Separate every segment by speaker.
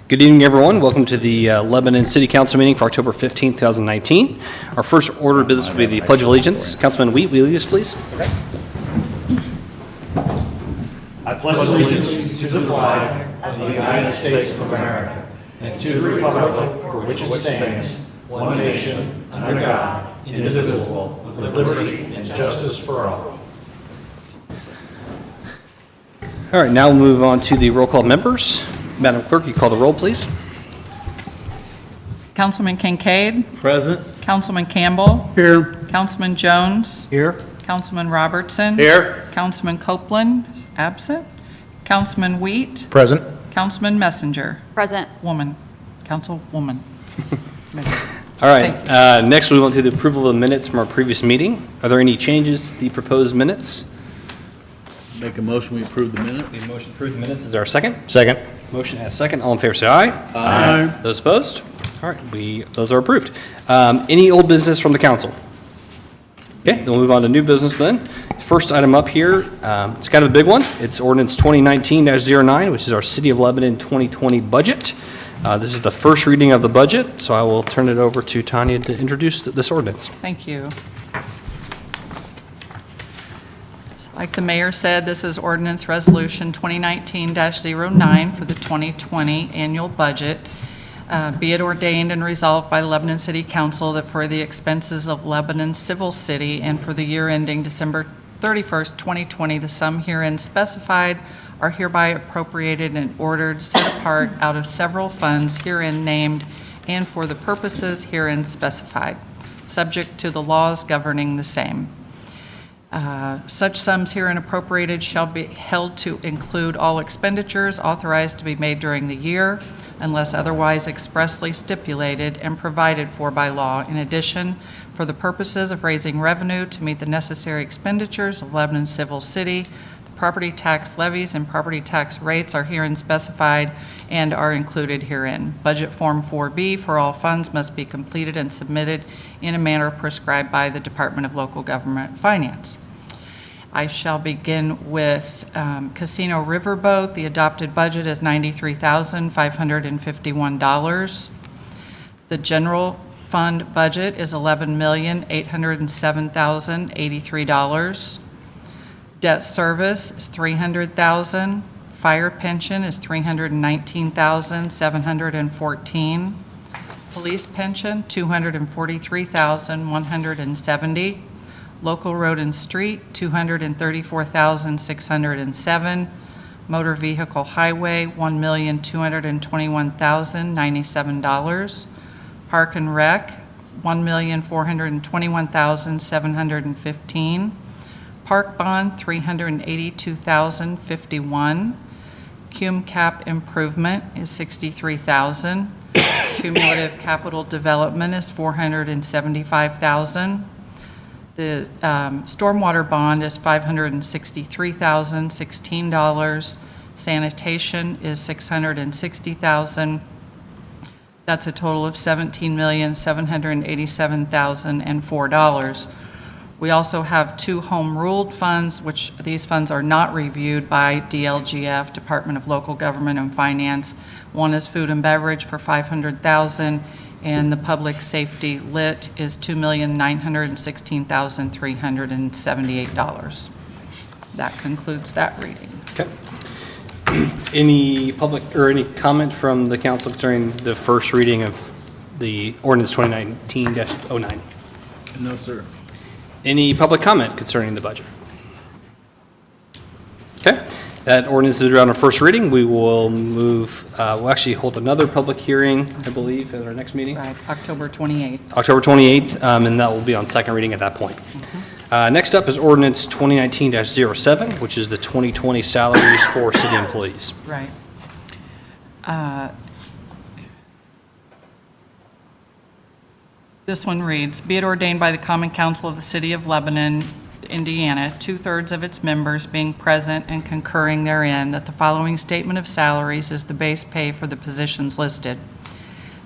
Speaker 1: Good evening, everyone. Welcome to the Lebanon City Council meeting for October 15th, 2019. Our first order of business will be the Pledge of Allegiance. Councilman Wheat, will you lead us, please?
Speaker 2: Okay. I pledge allegiance to the flag of the United States of America and to the republic for which it stands, one nation, under God, indivisible, with liberty and justice for all.
Speaker 1: All right, now we'll move on to the roll call members. Madam Clerk, you call the roll, please.
Speaker 3: Councilman Kincaid.
Speaker 2: Present.
Speaker 3: Councilman Campbell.
Speaker 2: Here.
Speaker 3: Councilman Jones.
Speaker 2: Here.
Speaker 3: Councilman Robertson.
Speaker 2: Here.
Speaker 3: Councilman Copeland is absent. Councilman Wheat.
Speaker 2: Present.
Speaker 3: Councilman Messenger.
Speaker 4: Present.
Speaker 3: Councilwoman.
Speaker 1: All right, next we move on to the approval of the minutes from our previous meeting. Are there any changes to the proposed minutes?
Speaker 5: Make a motion, we approve the minutes.
Speaker 1: The motion to approve the minutes is our second.
Speaker 2: Second.
Speaker 1: Motion has second. All in favor, say aye.
Speaker 2: Aye.
Speaker 1: Those opposed? All right, those are approved. Any old business from the council? Okay, then we'll move on to new business then. First item up here, it's kind of a big one. It's ordinance 2019-09, which is our City of Lebanon 2020 budget. This is the first reading of the budget, so I will turn it over to Tanya to introduce this ordinance.
Speaker 3: Thank you. Like the mayor said, this is ordinance resolution 2019-09 for the 2020 annual budget. Be it ordained and resolved by the Lebanon City Council that for the expenses of Lebanon Civil City and for the year ending December 31st, 2020, the sum herein specified are hereby appropriated and ordered set apart out of several funds herein named and for the purposes herein specified, subject to the laws governing the same. Such sums herein appropriated shall be held to include all expenditures authorized to be made during the year, unless otherwise expressly stipulated and provided for by law. In addition, for the purposes of raising revenue to meet the necessary expenditures of Lebanon Civil City, the property tax levies and property tax rates are herein specified and are included herein. Budget Form 4B for all funds must be completed and submitted in a manner prescribed by the Department of Local Government Finance. I shall begin with Casino Riverboat. The adopted budget is $93,551. The general fund budget is $11,807,083. Debt service is $300,000. Fire pension is $319,714. Police pension, $243,170. Local road and street, $234,607. Motor vehicle highway, $1,221,097. Park and rec, $1,421,715. Park bond, $382,051. Cum cap improvement is $63,000. Cumulative capital development is $475,000. The stormwater bond is $563,016. Sanitation is $660,000. That's a total of $17,787,004. We also have two home ruled funds, which these funds are not reviewed by DLGF, Department of Local Government and Finance. One is food and beverage for $500,000, and the public safety lit is $2,916,378. That concludes that reading.
Speaker 1: Okay. Any public or any comment from the council concerning the first reading of the ordinance 2019-09?
Speaker 5: No, sir.
Speaker 1: Any public comment concerning the budget? Okay, that ordinance is on our first reading. We will move, we'll actually hold another public hearing, I believe, at our next meeting.
Speaker 3: Right, October 28th.
Speaker 1: October 28th, and that will be on second reading at that point. Next up is ordinance 2019-07, which is the 2020 salaries for city employees.
Speaker 3: Right. This one reads, be it ordained by the Common Council of the City of Lebanon, Indiana, 2/3 of its members being present and concurring therein, that the following statement of salaries is the base pay for the positions listed.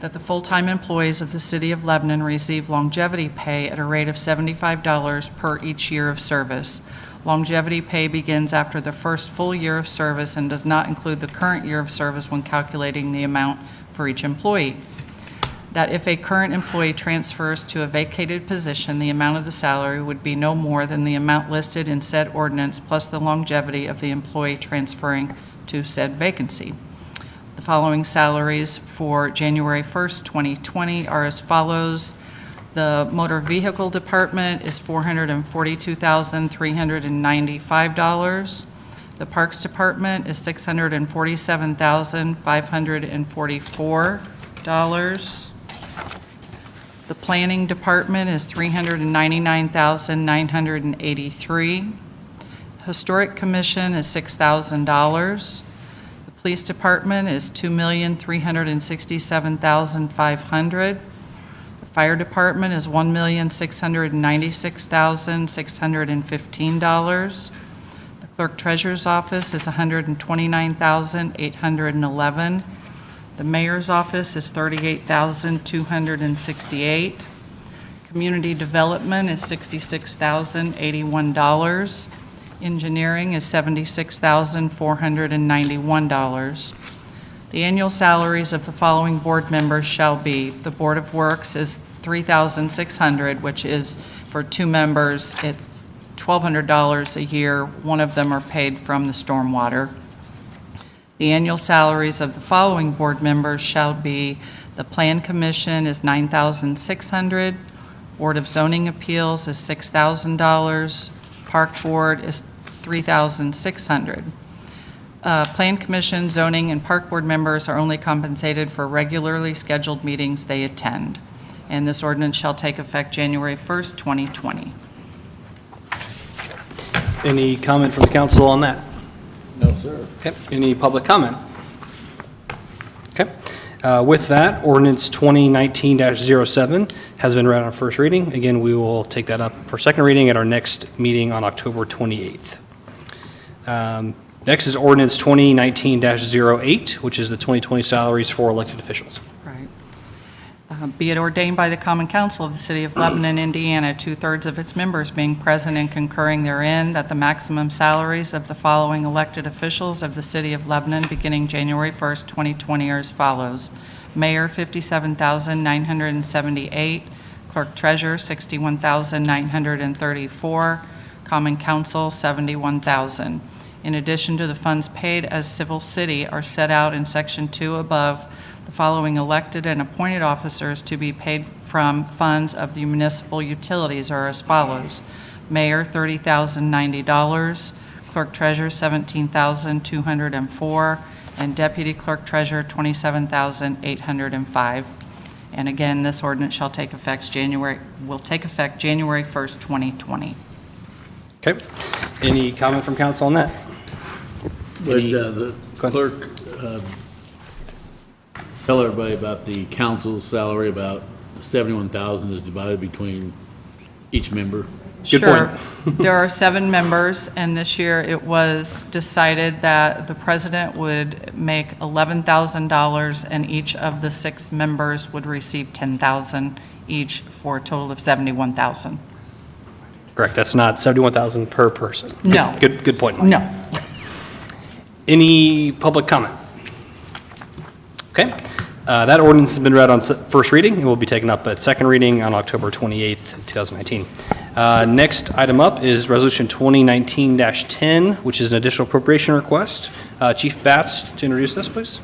Speaker 3: That the full-time employees of the City of Lebanon receive longevity pay at a rate of $75 per each year of service. Longevity pay begins after the first full year of service and does not include the current year of service when calculating the amount for each employee. That if a current employee transfers to a vacated position, the amount of the salary would be no more than the amount listed in said ordinance plus the longevity of the employee transferring to said vacancy. The following salaries for January 1st, 2020 are as follows. The Motor Vehicle Department is $442,395. The Parks Department is $647,544. The Planning Department is $399,983. Historic Commission is $6,000. The Police Department is $2,367,500. The Fire Department is $1,696,615. The Clerk Treasurer's Office is $129,811. The Mayor's Office is $38,268. Community Development is $66,081. Engineering is $76,491. The annual salaries of the following board members shall be: the Board of Works is $3,600, which is for 2 members, it's $1,200 a year. One of them are paid from the stormwater. The annual salaries of the following board members shall be: the Plan Commission is $9,600, Board of Zoning Appeals is $6,000, Park Board is $3,600. Plan Commission, Zoning, and Park Board members are only compensated for regularly scheduled meetings they attend. And this ordinance shall take effect January 1st, 2020.
Speaker 1: Any comment from the council on that?
Speaker 5: No, sir.
Speaker 1: Okay, any public comment? Okay, with that, ordinance 2019-07 has been read on first reading. Again, we will take that up for second reading at our next meeting on October 28th. Next is ordinance 2019-08, which is the 2020 salaries for elected officials.
Speaker 3: Right. Be it ordained by the Common Council of the City of Lebanon, Indiana, 2/3 of its members being present and concurring therein, that the maximum salaries of the following elected officials of the City of Lebanon beginning January 1st, 2020 are as follows. Mayor, $57,978. Clerk Treasurer, $61,934. Common Council, $71,000. In addition to the funds paid as civil city are set out in Section 2 above, the following elected and appointed officers to be paid from funds of the municipal utilities are as follows. Mayor, $30,090. Clerk Treasurer, $17,204. And Deputy Clerk Treasurer, $27,805. And again, this ordinance shall take effect January 1st, 2020.
Speaker 1: Okay, any comment from council on that?
Speaker 5: Would
Speaker 1: Any-
Speaker 5: the
Speaker 1: Go ahead.
Speaker 5: clerk tell everybody about the council's salary, about the 71,000 is divided between each member?
Speaker 1: Good
Speaker 3: Sure.
Speaker 1: point.
Speaker 3: There are 7 members, and this year it was decided that the president would make $11,000, and each of the 6 members would receive $10,000 each, for a total of $71,000.
Speaker 1: Correct, that's not 71,000 per person.
Speaker 3: No.
Speaker 1: Good point, Mike.
Speaker 3: No.
Speaker 1: Any public comment? Okay, that ordinance has been read on first reading and will be taken up at second reading on October 28th, 2019. Next item up is Resolution 2019-10, which is an additional appropriation request. Chief Batts, to introduce this, please.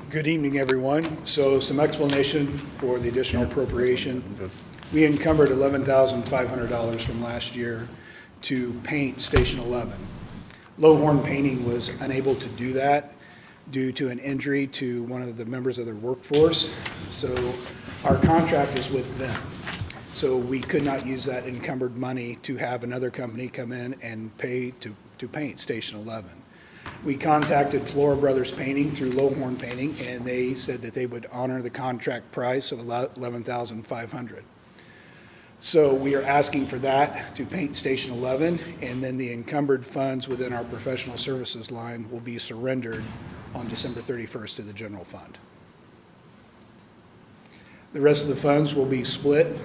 Speaker 4: Good evening, everyone. So some explanation for the additional appropriation. We encumbered $11,500 from last year to paint Station 11. Lowhorn Painting was unable to do that due to an injury to one of the members of their workforce. So our contract is with them. So we could not use that encumbered money to have another company come in and pay to paint Station 11. We contacted Flora Brothers Painting through Lowhorn Painting, and they said that they would honor the contract price of $11,500. So we are asking for that to paint Station 11, and then the encumbered funds within our professional services line will be surrendered on December 31st to the general fund. The rest of the funds will be split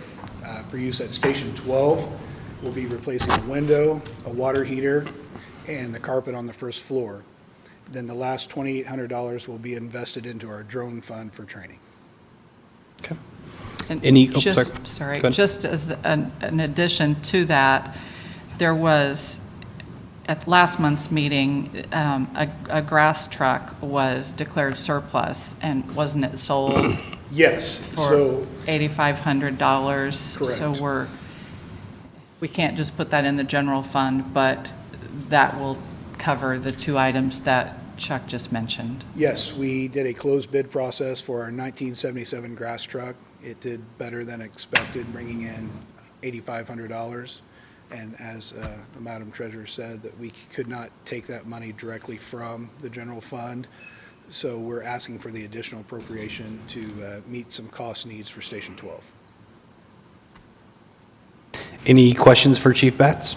Speaker 4: for use at Station 12. We'll be replacing a window, a water heater, and the carpet on the first floor. Then the last $2,800 will be invested into our drone fund for training.
Speaker 1: Okay.
Speaker 3: And
Speaker 1: Any- oh,
Speaker 3: just,
Speaker 1: sorry.
Speaker 3: sorry,
Speaker 1: Go ahead.
Speaker 3: just as an addition to that, there was, at last month's meeting, a grass truck was declared surplus, and wasn't it sold
Speaker 4: Yes,
Speaker 3: for
Speaker 4: so,
Speaker 3: $8,500? So
Speaker 4: Correct.
Speaker 3: we can't just put that in the general fund, but that will cover the two items that Chuck just mentioned.
Speaker 4: yes, we did a closed bid process for our 1977 grass truck. It did better than expected, bringing in $8,500. And as the Madam Treasurer said, that we could not take that money directly from the general fund. So we're asking for the additional appropriation to meet some cost needs for Station 12.
Speaker 1: Any questions for Chief Batts?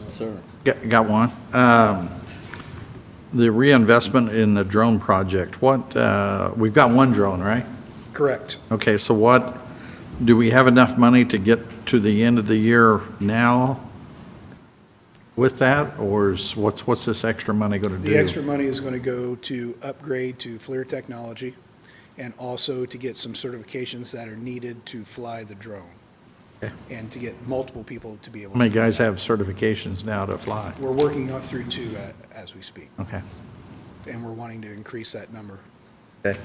Speaker 5: No, sir.
Speaker 2: Got one. The reinvestment in the drone project, we've got one drone, right?
Speaker 4: Correct.
Speaker 2: Okay, so do we have enough money to get to the end of the year now with that? Or what's this extra money going to do?
Speaker 4: The extra money is going to go to upgrade to FLIR technology and also to get some certifications that are needed to fly the drone.
Speaker 2: Okay.
Speaker 4: And to get multiple people to be able
Speaker 2: How many
Speaker 4: to.
Speaker 2: guys have certifications now to fly?
Speaker 4: We're working on through 2 as we speak,
Speaker 2: Okay.
Speaker 4: and we're wanting to increase that number.
Speaker 2: Okay.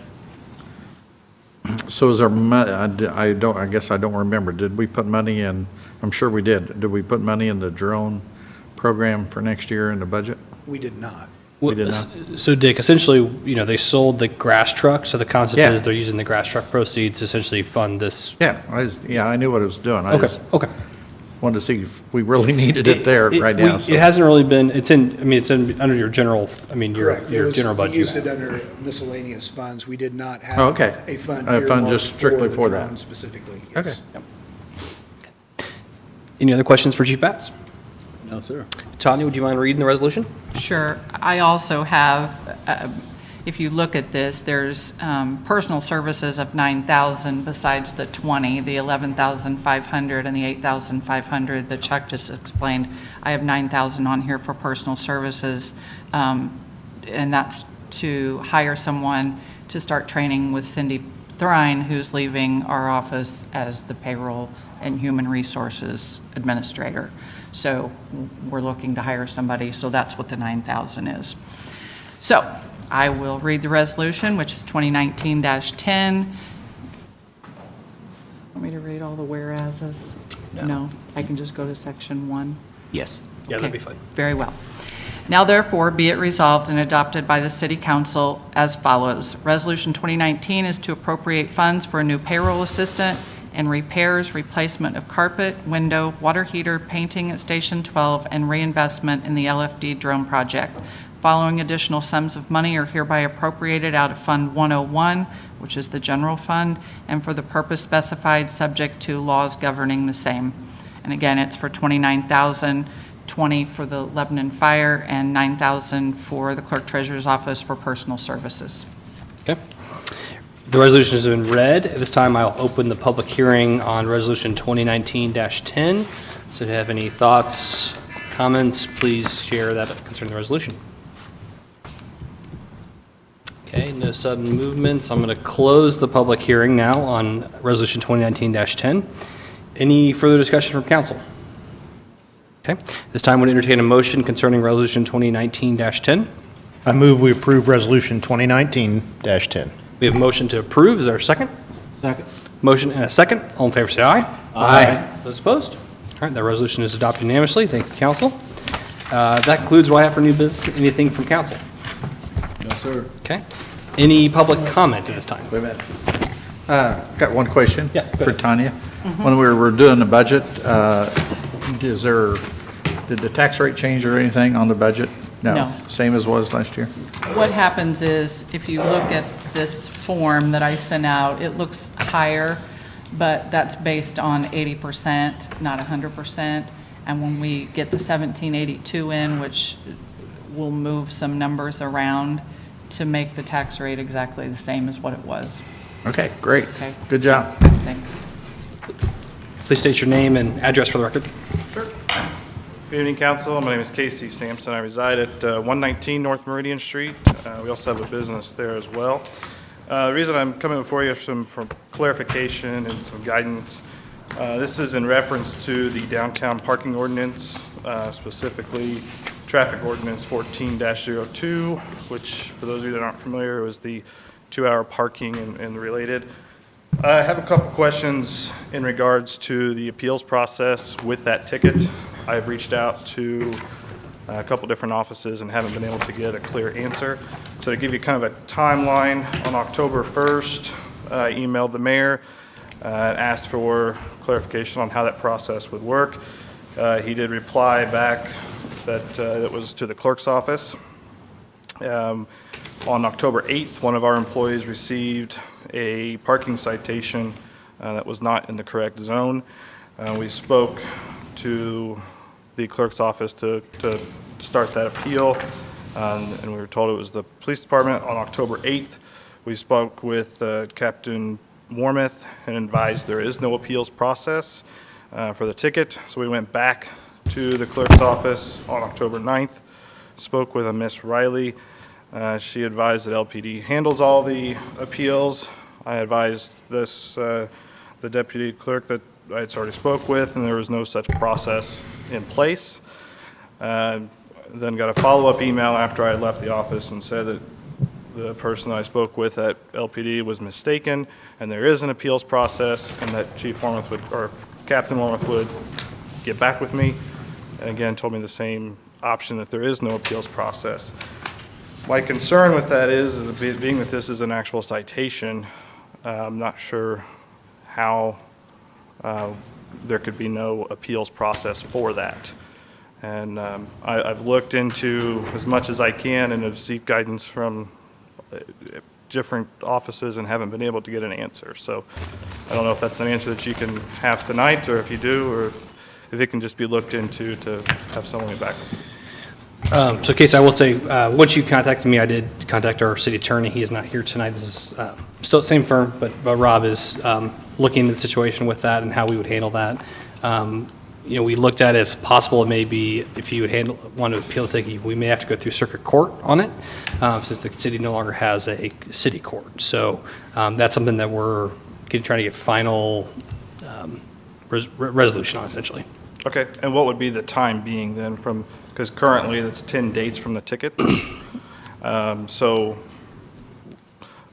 Speaker 2: So is there, I guess I don't remember, did we put money in, I'm sure we did we put money in the drone program for next year in the budget?
Speaker 4: We did not.
Speaker 2: We did not.
Speaker 1: So Dick, essentially, they sold the grass truck, so the concept
Speaker 2: Yeah.
Speaker 1: is they're using the grass truck proceeds to essentially fund this.
Speaker 2: Yeah, I knew what it was doing. I
Speaker 1: Okay,
Speaker 2: just
Speaker 1: okay.
Speaker 2: wanted to see if we really needed it there right now. so.
Speaker 1: It hasn't really been, it's in, under your general,
Speaker 4: Correct.
Speaker 1: your general budget.
Speaker 4: We used it under miscellaneous funds. We did not have
Speaker 2: Oh, okay.
Speaker 4: a fund
Speaker 2: A fund
Speaker 4: earmarked
Speaker 2: just strictly
Speaker 4: the
Speaker 2: for that.
Speaker 4: drone specifically.
Speaker 2: Okay.
Speaker 4: Yes.
Speaker 1: Any other questions for Chief Batts?
Speaker 5: No, sir.
Speaker 1: Tanya, would you mind reading the resolution?
Speaker 3: Sure. I also have, if you look at this, there's personal services of 9,000 besides the 20, the 11,500 and the 8,500 that Chuck just explained. I have 9,000 on here for personal services, and that's to hire someone to start training with Cindy Thrine, who's leaving our office as the payroll and human resources administrator. So we're looking to hire somebody, so that's what the 9,000 is. So I will read the resolution, which is 2019-10. Want me to read all the whereases? No, I can just go to section 1.
Speaker 1: Yes. Yeah, that'd
Speaker 3: Okay,
Speaker 1: be fine.
Speaker 3: Very well. Now therefore, be it resolved and adopted by the City Council as follows. Resolution 2019 is to appropriate funds for a new payroll assistant and repairs, replacement of carpet, window, water heater, painting at Station 12, and reinvestment in the LFD drone project. Following additional sums of money are hereby appropriated out of Fund 101, which is the general fund, and for the purpose specified, subject to laws governing the same. And again, it's for $29,000, $20,000 for the Lebanon Fire, and $9,000 for the Clerk Treasurer's Office for personal services.
Speaker 1: Okay. The resolution has been read. At this time, I'll open the public hearing on Resolution 2019-10. So if you have any thoughts, comments, please share that concerning the resolution. Okay, no sudden movements. I'm going to close the public hearing now on Resolution 2019-10. Any further discussion from council? Okay, this time we'll entertain a motion concerning Resolution 2019-10.
Speaker 6: I move we approve Resolution 2019-10.
Speaker 1: We have a motion to approve. Is there a second?
Speaker 5: Second.
Speaker 1: Motion and a second. All in favor, say aye.
Speaker 6: Aye.
Speaker 1: Those opposed? All right, that resolution is adopted unanimously. Thank you, council. That concludes what I have for new business. Anything from council?
Speaker 5: No, sir.
Speaker 1: Okay. Any public comment at this time?
Speaker 2: Wait a minute. Got one question
Speaker 1: Yeah, go
Speaker 2: for
Speaker 1: ahead.
Speaker 2: Tanya. When we were doing the budget, did the tax rate change or anything on the budget?
Speaker 3: No.
Speaker 2: Same as was last year?
Speaker 3: What happens is, if you look at this form that I sent out, it looks higher, but that's based on 80%, not 100%. And when we get the 1782 in, which will move some numbers around to make the tax rate exactly the same as what it was.
Speaker 2: Okay, great.
Speaker 3: Okay.
Speaker 2: Good job.
Speaker 3: Thanks.
Speaker 1: Please state your name and address for the record.
Speaker 7: Good evening, council. My name is Casey Sampson. I reside at 119 North Meridian Street. We also have a business there as well. The reason I'm coming before you is for clarification and some guidance. This is in reference to the downtown parking ordinance, specifically traffic ordinance 14-02, which, for those of you that aren't familiar, was the 2-hour parking and related. I have a couple questions in regards to the appeals process with that ticket. I've reached out to a couple different offices and haven't been able to get a clear answer. So to give you kind of a timeline, on October 1st, I emailed the mayor, asked for clarification on how that process would work. He did reply back that it was to the clerk's office. On October 8th, one of our employees received a parking citation that was not in the correct zone. We spoke to the clerk's office to start that appeal, and we were told it was the police department. On October 8th, we spoke with Captain Warmouth and advised there is no appeals process for the ticket. So we went back to the clerk's office on October 9th, spoke with a Miss Riley. She advised that LPD handles all the appeals. I advised this, the deputy clerk that I had already spoke with, and there was no such process in place. Then got a follow-up email after I had left the office and said that the person I spoke with at LPD was mistaken, and there is an appeals process, and that Chief Warmouth would, or Captain Warmouth would get back with me, and again told me the same option, that there is no appeals process. My concern with that is being that this is an actual citation, I'm not sure how there could be no appeals process for that. And I've looked into as much as I can and have sought guidance from different offices and haven't been able to get an answer. So I don't know if that's an answer that you can have tonight, or if you do, or if it can just be looked into to have someone get back with you.
Speaker 1: So Casey, I will say, once you contacted me, I did contact our city attorney. He is not here tonight. This is still the same firm, but Rob is looking into the situation with that and how we would handle that. You know, we looked at it as possible. It may be, if you would want to appeal the ticket, we may have to go through circuit court on it, since the city no longer has a city court. So that's something that we're trying to get final resolution on, essentially.
Speaker 7: Okay, and what would be the time being then from, because currently that's 10 days from the ticket. So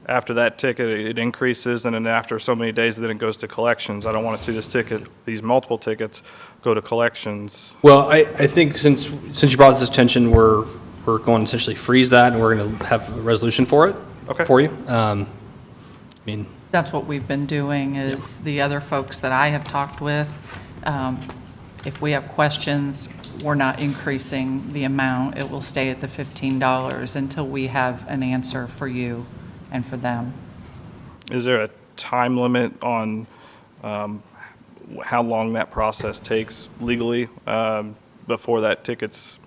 Speaker 7: after that ticket, it increases, and then after so many days, then it goes to collections. I don't want to see this ticket, these multiple tickets, go to collections.
Speaker 1: Well, I think since you brought this attention, we're going to essentially freeze that, and we're going to have a resolution for it.
Speaker 7: Okay.
Speaker 1: For you. I mean,
Speaker 3: That's what we've been doing, is the other folks that I have talked with, if we have questions, we're not increasing the amount. It will stay at the $15 until we have an answer for you and for them.
Speaker 7: Is there a time limit on how long that process takes legally before that ticket's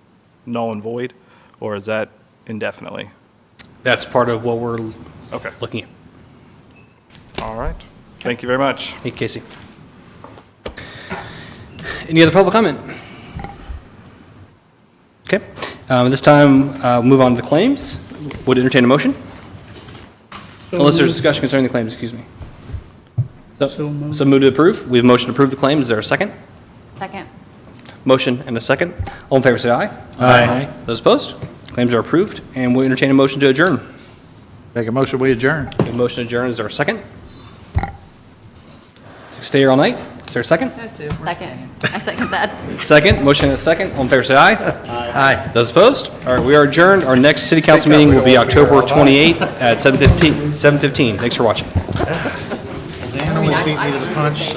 Speaker 7: null and void, or is that indefinitely?
Speaker 1: that's part of what we're
Speaker 7: Okay,
Speaker 1: looking at.
Speaker 7: all right. Thank you very much.
Speaker 1: Hey, Casey. Any other public comment? Okay. At this time, move on to the claims. Would entertain a motion? Unless there's discussion concerning the claims, excuse me. So move to approve. We have a motion to approve the claims. Is there a second?
Speaker 8: Second.
Speaker 1: Motion and a second. All in favor, say aye. Aye. Those opposed? Claims are approved, and we'll entertain a motion to adjourn.
Speaker 2: Make a motion, we adjourn.
Speaker 1: We have a motion to adjourn. Is there a second? Stay here all night. Is there a second?
Speaker 3: That's it.
Speaker 8: Second. I second that.
Speaker 1: Second. Motion and a second. All in favor, say aye.
Speaker 2: Aye.
Speaker 1: Those opposed? All right, we are adjourned. Our next city council meeting will be October 28th at 7:15. Thanks for watching.
Speaker 8: I mean, I-